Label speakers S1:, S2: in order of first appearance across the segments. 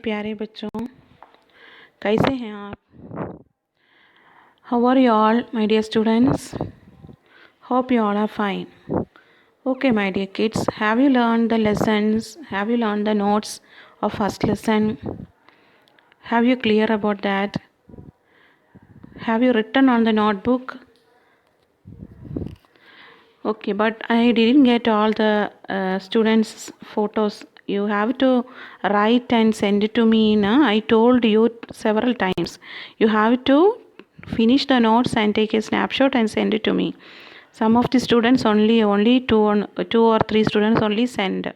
S1: प्यारे बच्चों, कैसे हैं आप? How are you all, my dear students? Hope you all are fine. Okay, my dear kids, have you learned the lessons? Have you learned the notes of first lesson? Have you clear about that? Have you written on the notebook? Okay, but I didn't get all the students' photos. You have to write and send it to me. Na? I told you several times. You have to finish the notes and take a snapshot and send it to me. Some of the students only two or three students only send.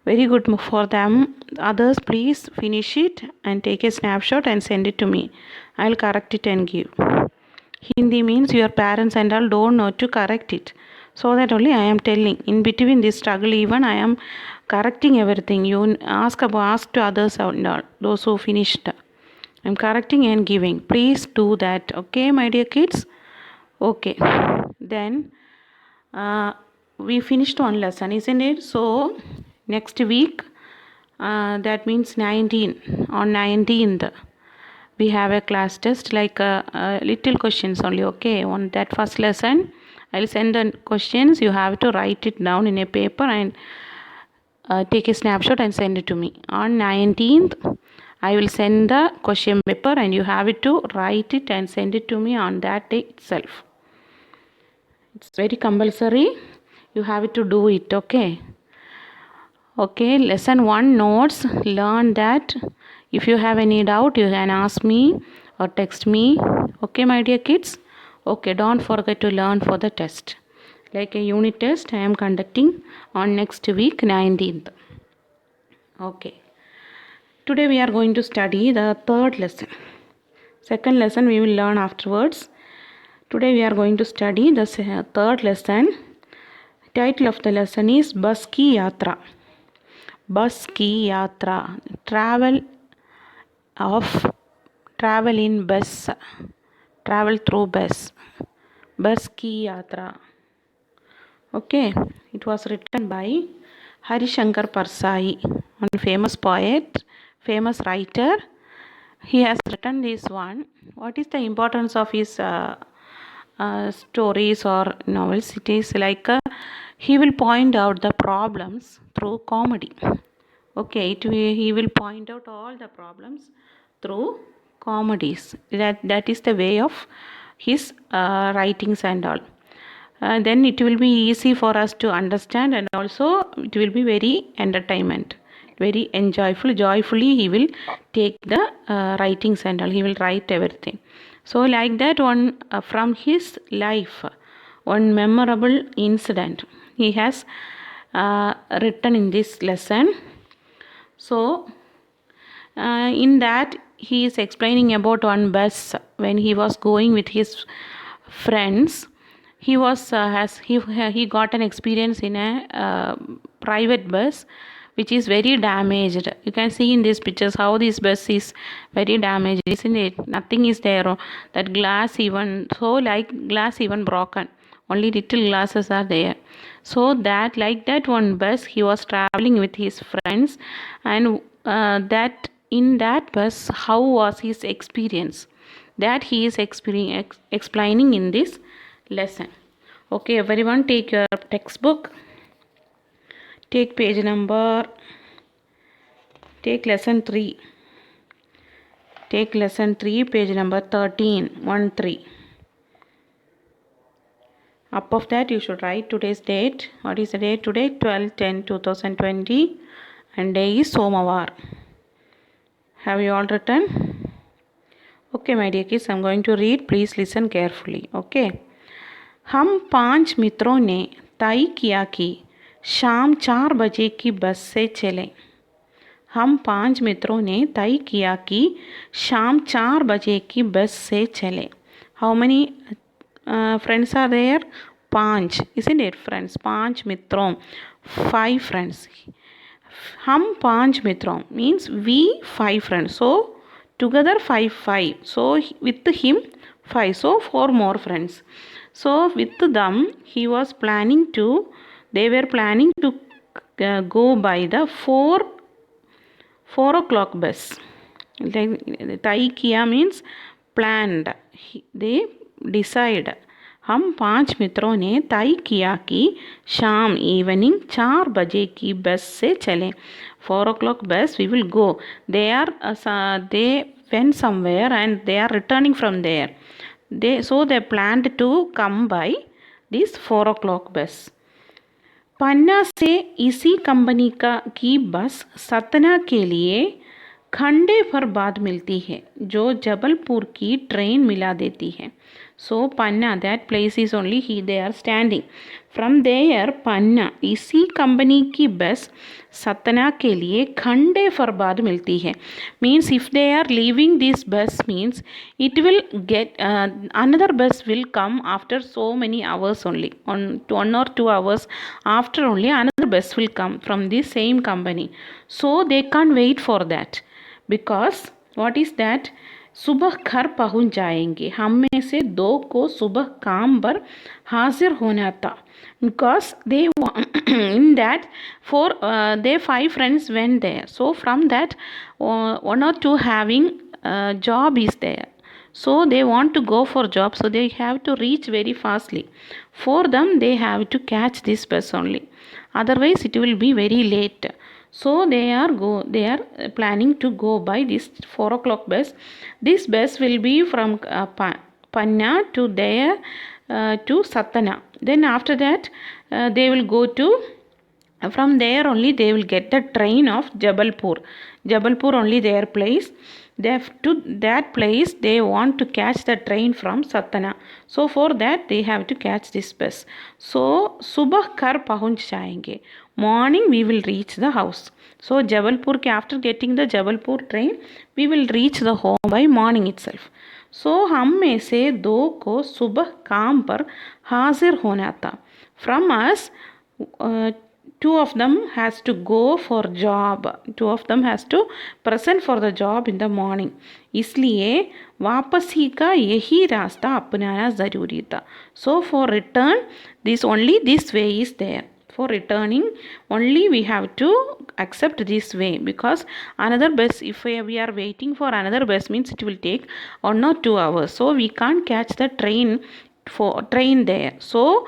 S1: Very good for them. Others, please finish it and take a snapshot and send it to me. I'll correct it and give. Hindi means your parents and all don't know to correct it. So that only I am telling. In between this struggle, even I am correcting everything. You ask to others and all, those who finished. I'm correcting and giving. Please do that. Okay, my dear kids? Okay. Then we finished one lesson, isn't it? So next week, that means 19, on 19th. We have a class test like little questions only. Okay, on that first lesson I'll send the questions. You have to write it down in a paper and take a snapshot and send it to me. On 19th I will send the question paper and you have to write it and send it to me on that day itself. It's very compulsory. You have to do it. Okay, lesson 1 notes. Learn that. If you have any doubt, you can ask me or text me. Okay, my dear kids? Okay, don't forget to learn for the test. Like a unit test, I am conducting on next week, 19th. Okay. Today we are going to study the third lesson. Second lesson we will learn afterwards. Today we are going to study the third lesson. Title of the lesson is Bus Ki Yatra. Bus Ki Yatra. Travel in bus. Travel through bus. Bus Ki Yatra. Okay. It was written by Harishankar Parsai, one famous poet, famous writer. He has written this one. What is the importance of his stories or novels? It is like he will point out the problems through comedy. Okay, he will point out all the problems through comedies. That is the way of his writings and all. Then it will be easy for us to understand and also it will be very entertainment, very enjoyful. Joyfully he will take the writings and all. He will write everything. So like that one from his life, one memorable incident he has written in this lesson. So in that he is explaining about one bus when he was going with his friends. He was he got an experience in a private bus which is very damaged. You can see in these pictures how this bus is very damaged, isn't it? Nothing is there. That glass even glass even broken. Only little glasses are there. So that like that one bus he was traveling with his friends, and that in that bus how was his experience, that he is explaining in this lesson. Okay, everyone take your textbook, take page number, take lesson 3, take lesson 3 page number 13, 3. Up of that you should write today's date. What is the date today? 12/10/2020 and day is Somavar. Have you all written? Okay, my dear kids, I'm going to read. Please listen carefully. Okay. हम 5 मित्रों ने तय किया कि शाम 4 बजे की बस से चलें. हम 5 मित्रों ने तय किया कि शाम 4 बजे की बस से चलें. How many friends are there? 5. Isn't it, friends? 5 मित्रों. 5 friends. हम 5 मित्रों means we 5 friends. So together 5. So with him 5. So 4 more friends. So with them they were planning to go by the 4 o'clock bus. तय किया means planned. They decide. हम 5 मित्रों ने तय किया कि शाम इवनिंग 4 बजे की बस से चलें. 4 o'clock bus we will go. They went somewhere and they are returning from there. They planned to come by this 4 o'clock bus. पन्ना से इसी कंपनी की बस सतना के लिए घंटे भर बाद मिलती है, जो जबलपुर की ट्रेन मिला देती है. So Panna, that place is only they are standing. From there, Panna, इसी कंपनी की बस सतना के लिए घंटे भर बाद मिलती है. Means if they are leaving this bus means it will get another bus will come after so many hours only. On 1 or 2 hours after only another bus will come from this same company. So they can't wait for that. Because what is that? सुबह घर पहुंच जाएंगे. हम में से 2 को सुबह काम पर हाजिर होना था. Because they in that their 5 friends went there. So from that 1 or 2 having job is there. So they want to go for job. So they have to reach very fastly. For them they have to catch this bus only. Otherwise it will be very late. So they are planning to go by this 4 o'clock bus. This bus will be from Panna to there to Satana. Then after that they will go to from there only they will get the train of Jabalpur. Jabalpur only their place. To that place they want to catch the train from Satana. So for that they have to catch this bus. So subah घर पहुंच जाएंगे. Morning we will reach the house. So Jabalpur after getting the Jabalpur train we will reach the home by morning itself. So हम में से 2 को सुबह काम पर हाजिर होना था. From us 2 of them has to go for job. 2 of them has to present for the job in the morning. इसलिए वापसी का यही रास्ता अपनाना ज़रूरी था. So for return this way is there. For returning only we have to accept this way, because another bus, if we are waiting for another bus means it will take 1 or 2 hours. So we can't catch the train there. So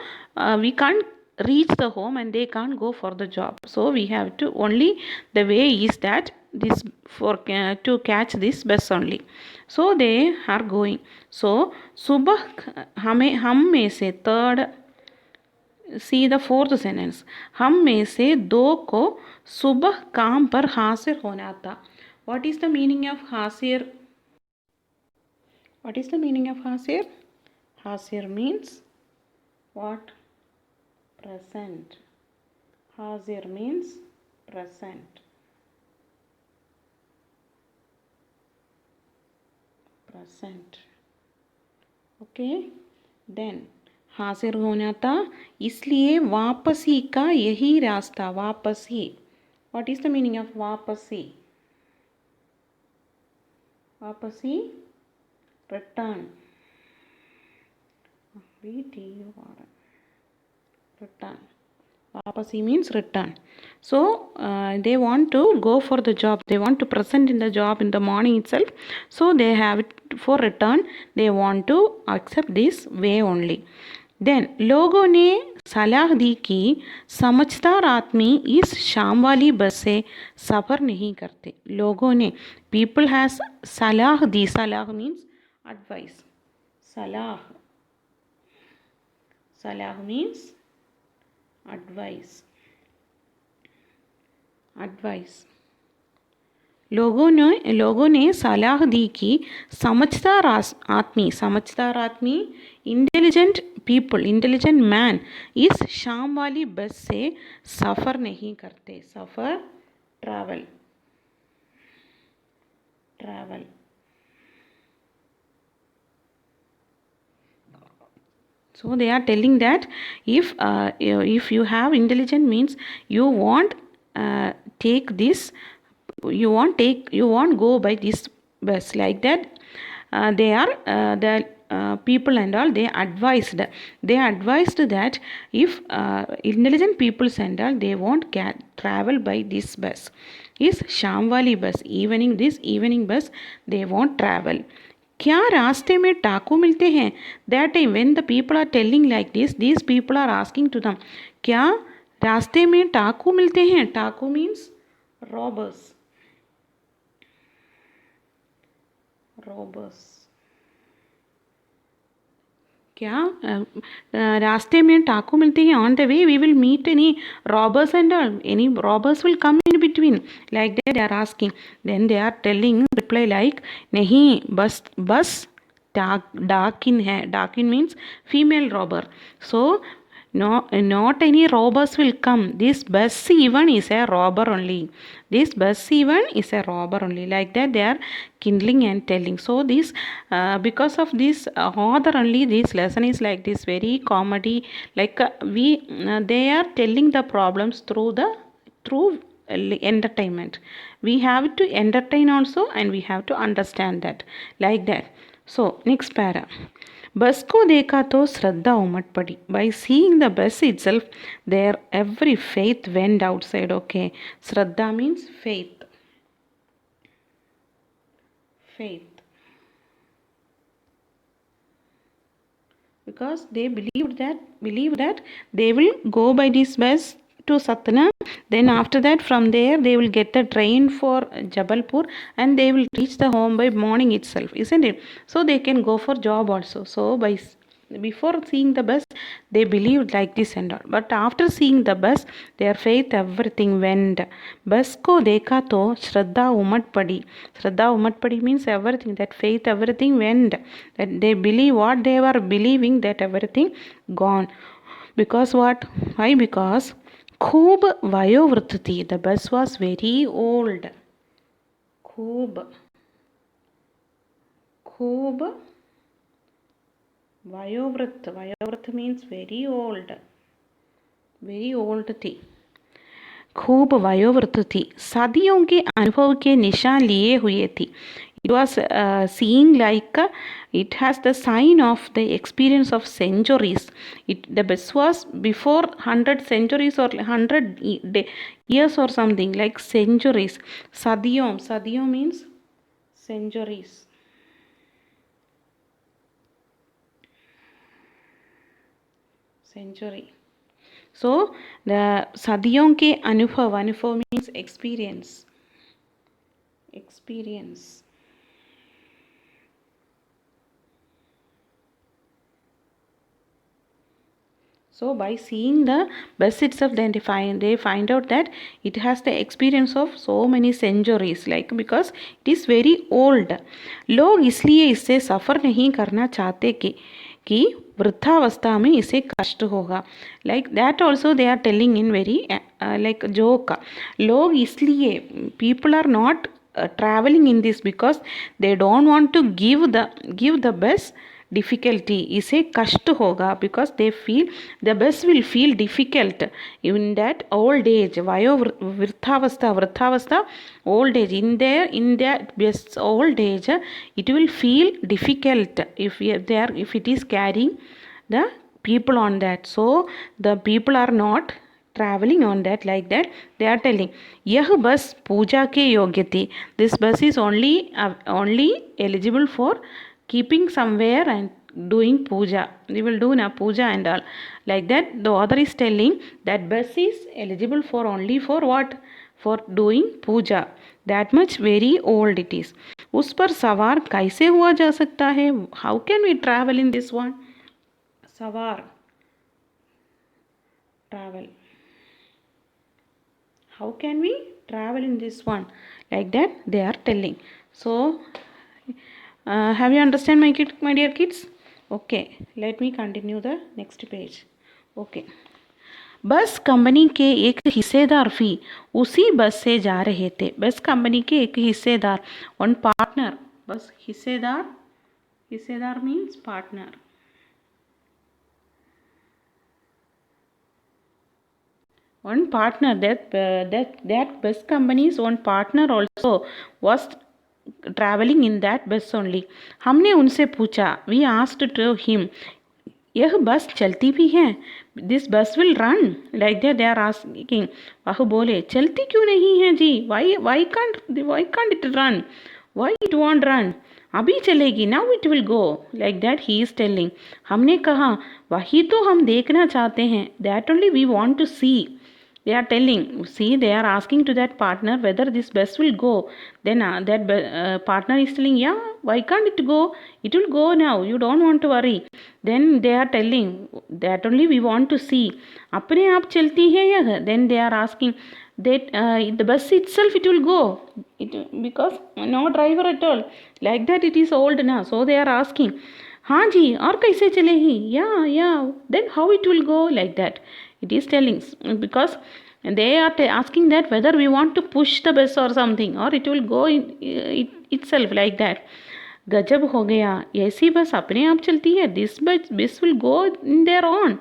S1: we can't reach the home and they can't go for the job. So we have to only the way is that this for to catch this bus only. So they are going. So subah हम में से third, see the fourth sentence. हम में से 2 को सुबह काम पर हाजिर होना था. What is the meaning of हाजिर? What is the meaning of हाजिर? हाजिर means what? Present. Hazir means present. Present. Okay. Then हाजिर होना था, इसलिए वापसी का यही रास्ता. वापसी. What is the meaning of वापसी? वापसी return. Return. Vapasi means return. So they want to go for the job. They want to present in the job in the morning itself. So they have it for return. They want to accept this way only. Then लोगों ने सलाह दी कि समझदार आदमी इस शाम वाली बस से सफ़र नहीं करते. लोगों ने, people has सलाह दी. सलाह means advice. सलाह means advice. लोगों ने सलाह दी कि समझदार आदमी इंटेलिजेंट पीपल, इंटेलिजेंट मैन इस शाम वाली बस से सफ़र नहीं करते. सफ़र travel. So they are telling that if you have intelligent means you won't take this, you won't go by this bus like that. They are the people and all, they advised that if intelligent people and all, they won't travel by this bus. is शाम वाली बस, evening, this evening bus they won't travel. क्या रास्ते में टाकू मिलते हैं? That time when the people are telling like this, these people are asking to them, क्या रास्ते में टाकू मिलते हैं? टाकू means robbers. robbers. क्या रास्ते में टाकू मिलते हैं? On the way we will meet any robbers and all, any robbers will come in between, like that they are asking. Then they are telling reply like नहीं, बस बस डाकिन है. डाकिन means female robber. So no, not any robbers will come. This bus even is a robber only. This bus even is a robber only. Like that they are kindling and telling. So this because of this author only, this lesson is like this very comedy. Like they are telling the problems through entertainment. We have to entertain also, and we have to understand that, like that. So next para. बस को देखा तो श्रद्धा उमड़ पड़ी. By seeing the bus itself, their every faith went outside. Okay, Shraddha means faith. Faith. Because they believe that they will go by this bus to Satna. Then after that, from there they will get the train for Jabalpur, and they will reach the home by morning itself, isn't it? So they can go for job also. So before seeing the bus, they believed like this and all. But after seeing the bus, their faith everything went. Bus को देखा तो श्रद्धा उमड़ पड़ी. श्रद्धा उमड़ पड़ी means everything, that faith everything went. That they believe what they were believing, that everything gone. Because what? Why? Because खूब वयोवृद्ध थी. The bus was very old. खूब वयोवृद्ध means very old थी. खूब वयोवृद्ध थी. सदियों के अनुभव के निशान लिए हुए थी. It was seeing like it has the sign of the experience of centuries. The bus was before 100 centuries or 100 years or something, like centuries. Sadiyon means centuries. Century. So the सदियों के अनुभव means experience. So by seeing the bus itself, then they find out that it has the experience of so many centuries, like because it is very old. लोग इसलिए इससे सफ़र नहीं करना चाहते कि वृद्धावस्था में इसे कष्ट होगा. Like that also they are telling in very like joke. लोग इसलिए, people are not traveling in this because they don't want to give the bus difficulty. इसे कष्ट होगा because they feel the bus will feel difficult in that old age. वृद्धावस्था old age, in that bus old age it will feel difficult if it is carrying the people on that. So the people are not traveling on that, like that they are telling. यह बस पूजा के योग्य थी. This bus is only eligible for keeping somewhere and doing puja. We will do na puja and all, like that. The author is telling that bus is eligible for only for what? For doing puja. That much very old it is. उस पर सवार कैसे हुआ जा सकता है? How can we travel in this one? सवार, travel. How can we travel in this one? Like that they are telling. So have you understand my dear kids? Okay, let me continue the next page. Okay. बस company के एक हिस्सेदार भी उसी बस से जा रहे थे. बस कंपनी के एक हिस्सेदार, वन पार्टनर. बस हिस्सेदार means partner. One partner, that bus company's one partner also was traveling in that bus only. हमने उनसे पूछा, we asked to him, यह बस चलती भी है, this bus will run, like that they are asking. वह बोले चलती क्यों नहीं है जी, why can't it run, why it won't run, अभी चलेगी, now it will go, like that he is telling. हमने कहा वही तो हम देखना चाहते हैं, that only we want to see. They are telling, see, they are asking to that partner whether this bus will go. Then partner is telling, yeah, why can't it go, it will go now, you don't want to worry. Then they are telling, that only we want to see, अपने आप चलती है यह. Then they are asking that the bus itself it will go, because no driver at all, like that it is old now. So they are asking, हाँ जी और कैसे चलेगी, या then how it will go, like that it is telling, because they are asking that whether we want to push the bus or something, or it will go itself, like that. गजब हो गया, ऐसी बस अपने आप चलती है, this will go in their own,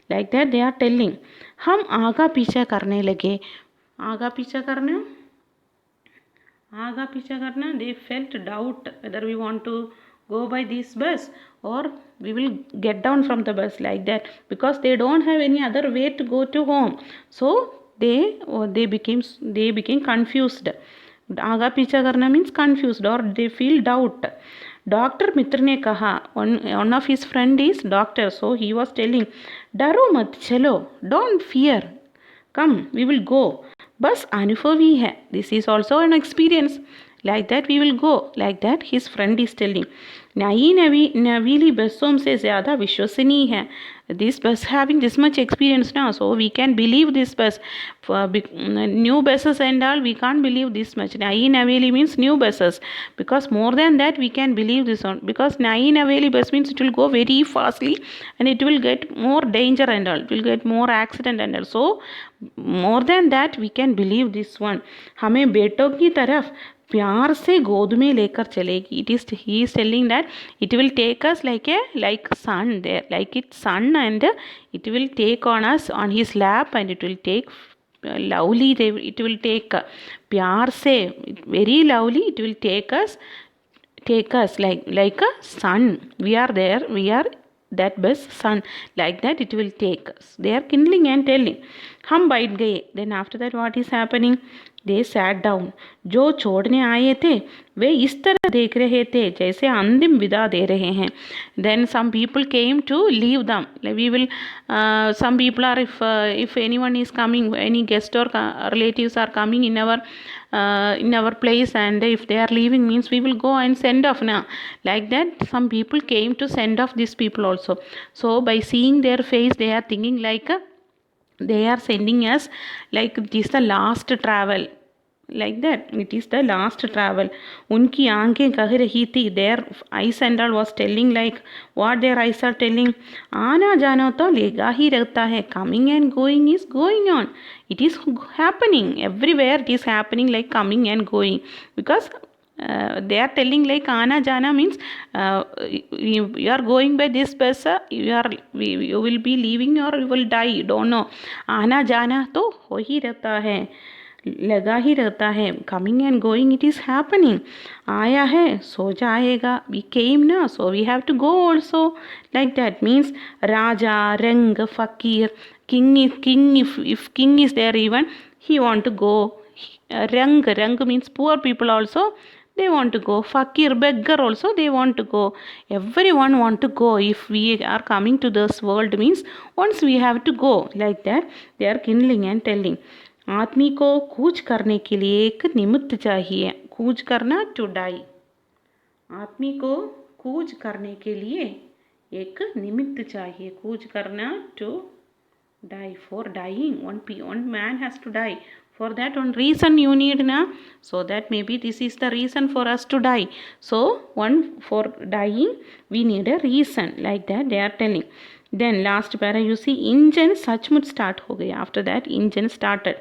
S1: like that they are telling. हम आगा पीछा करने लगे. आगा पीछा करना, they felt doubt whether we want to go by this bus or we will get down from the bus, like that, because they don't have any other way to go to home. So they became confused. आगा पीछा करना means confused, or they feel doubt. Doctor Mitra ने कहा, one of his friend is doctor, so he was telling, डरो मत, चलो, don't fear, come, we will go. बस अनुभवी है, this is also an experience, like that we will go, like that his friend is telling. नई नवीली बसों से ज़्यादा विश्वसनीय है, this bus having this much experience now, so we can believe this bus. New buses and all we can't believe this much. नई नवेली means new buses, because more than that we can believe this one, because नई नवेली bus means it will go very fastly and it will get more danger and all, it will get more accident and all. So more than that we can believe this one. हमें बेटों की तरफ प्यार से गोद में लेकर चलेगी. He is telling that it will take us like sun there, like it's sun, and it will take on us on his lap, and it will take lovely, it will take प्यार से, very lovely, it will take us like a sun. We are there, we are that bus sun, like that it will take us. They are kindling and telling. हम बैठ गए. Then after that what is happening? They sat down. जो छोड़ने आए थे वे इस तरह देख रहे थे जैसे अंतिम विदा दे रहे हैं. Then some people came to leave them. We will some people are, if anyone is coming, any guest or relatives are coming in our place, and if they are leaving means we will go and send off now, like that some people came to send off these people also. So by seeing their face they are thinking like they are sending us like it is the last travel, like that it is the last travel. उनकी आंखें कह रही थी, their eyes and all was telling like what their eyes are telling, आना जाना तो लेगा ही रहता है, coming and going is going on, it is happening everywhere, it is happening like coming and going, because they are telling like आना जाना means you are going by this bus, you will be leaving or you will die, don't know. आना जाना तो हो ही रहता है, लगा ही रहता है, coming and going it is happening. आया है सो जाएगा, we came now so we have to go also, like that means राजा, रंग, फकीर, king, if king is there even he want to go. रंग means poor people also they want to go, fakir, beggar also they want to go, everyone want to go. If we are coming to this world means once we have to go, like that they are kindling and telling. आदमी को कूच करने के लिए एक निमित्त चाहिए, कूच करना to die. आदमी को कूच करने के लिए एक निमित्त चाहिए, कूच करना to die, for dying one man has to die, for that one reason you need na, so that maybe this is the reason for us to die, so one for dying we need a reason, like that they are telling. Then last para you see engine सचमुच start हो गया. After that engine started.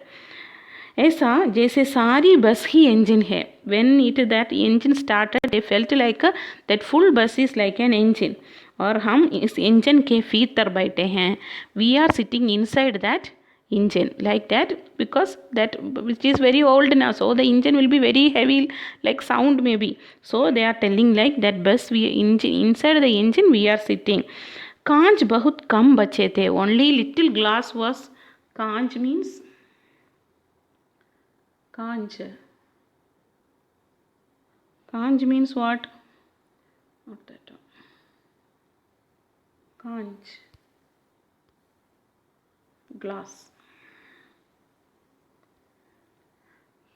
S1: ऐसा जैसे सारी बस ही engine है. When that engine started they felt like that full bus is like an engine, और हम इस इंजन के भीतर बैठे हैं. We are sitting inside that engine, like that, because that which is very old now, so the engine will be very heavy like sound maybe, so they are telling like that bus we inside the engine we are sitting. कांच बहुत कम बचे थे. Only little glass was. Kanj means Kanj. Kanj means what? Not that one. Kanj. Glass.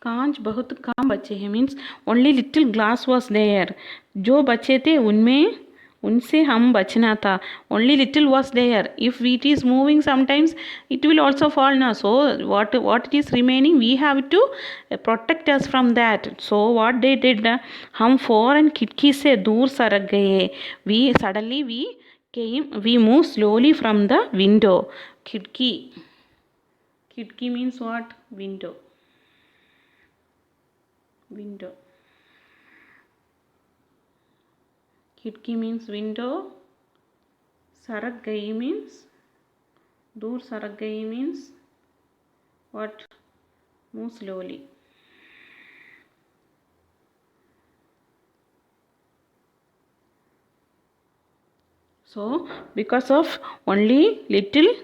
S1: कांच बहुत कम बचे हैं means only little glass was there. जो बचे थे उनमें उनसे हम बचना था. Only little was there. If it is moving sometimes it will also fall ना. So what it is remaining we have to protect us from that. So what they did, हम फौरन खिड़की से दूर सरक गए. we we moved slowly from the window. खिड़की means what? Window. खिड़की means window. सरक गई means दूर सरक गई means what? Move slowly. So because of only little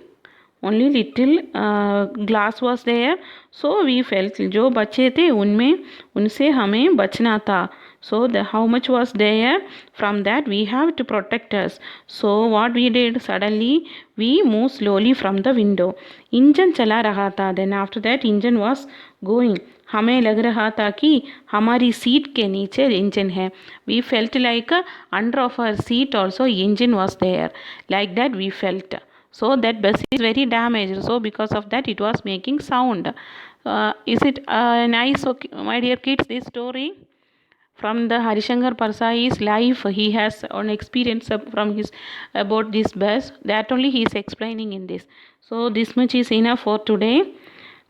S1: glass was there, so we felt जो बचे थे उनमें उनसे हमें बचना था. So how much was there, from that we have to protect us. So what we did, suddenly we moved slowly from the window. Engine चला रहा था. Then after that engine was going. हमें लग रहा था कि हमारी सीट के नीचे इंजन है. We felt like under of our seat also engine was there. Like that we felt. So that bus is very damaged. So because of that it was making sound. Is it nice? Okay, my dear kids, this story from the Harishankar Parsai's life. He has an experience from his about this bus. That only he is explaining in this. So this much is enough for today.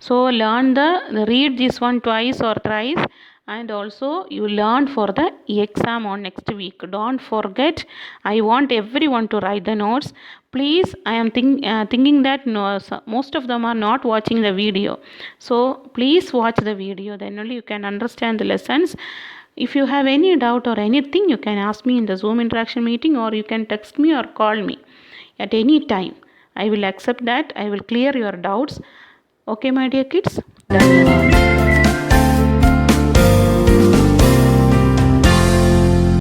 S1: So read this one twice or thrice, and also you learn for the exam on next week. Don't forget, I want everyone to write the notes. Please, I am thinking that most of them are not watching the video. So please watch the video, then only you can understand the lessons. If you have any doubt or anything, you can ask me in the Zoom interaction meeting, or you can text me or call me at any time. I will accept that. I will clear your doubts. Okay, my dear kids. Dhanyavad.